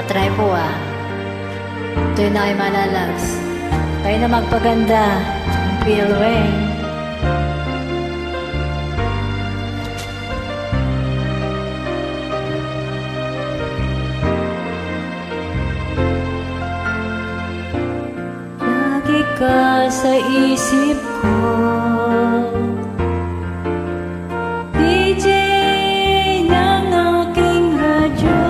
Try po Ito yun na kayo malalags. Kayo na magpaganda. Feel way. Lagi ka sa isip ko, DJ ng aking radyo.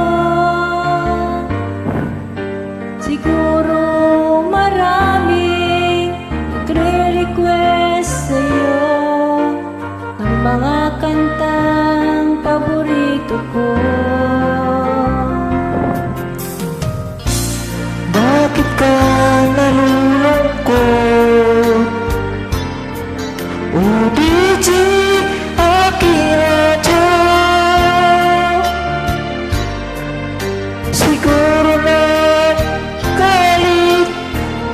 Siguro maraming nagre-request sa'yo ng mga kantang paborito ko. Bakit ka nalulungkot? O DJ, aking radyo. Siguro na galit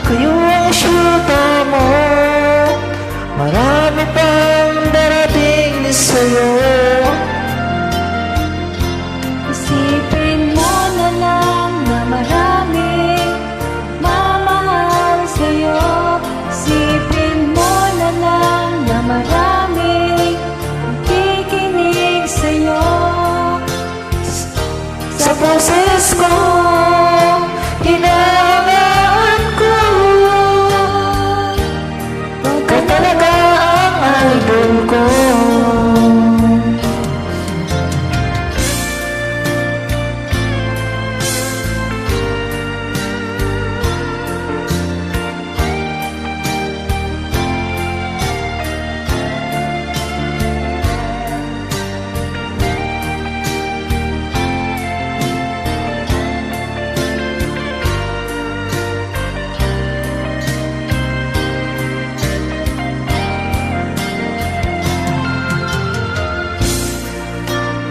kayo ang syuta mo. Marami pang darating sa'yo. Isipin mo na lang na maraming mamahal sa'yo. Isipin mo na lang na maraming nakikinig sa'yo. Sa boses ko, hinahangaan ko. Ka talaga ang idol ko.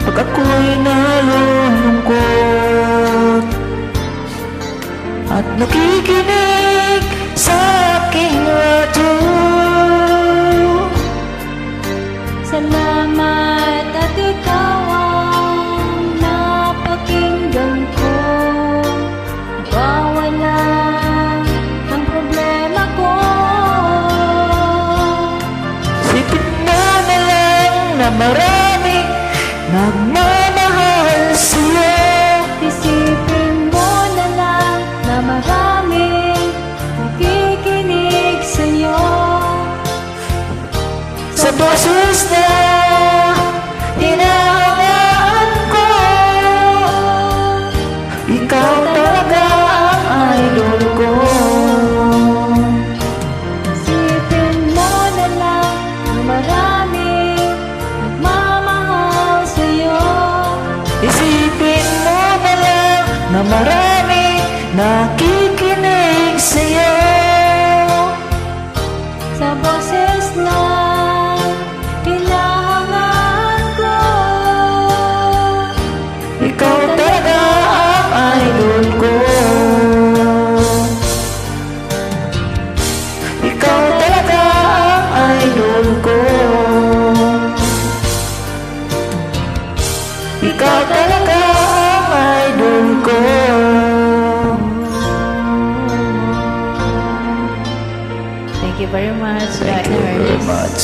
Pag ako'y nalulungkot at nakikinig sa aking radyo, Salamat at ikaw ang napakinggan ko. Nawawala ang problema ko. sipin mo na lang na marami nagmamahal sa'yo. Isipin mo na lang na maraming nakikinig sa'yo. Sa boses na hinahangaan ko, ikaw talaga ang idol ko. Isipin mo na lang na maraming nagmamahal sa'yo. Isipin mo na lang na marami nakikinig sa'yo. Sa boses na hinahangaan ko, Ikaw talaga ang idol ko. Ikaw talaga ang idol ko. Ikaw talaga ang idol ko. Thank you very much. Thank you very much.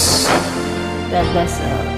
God bless all.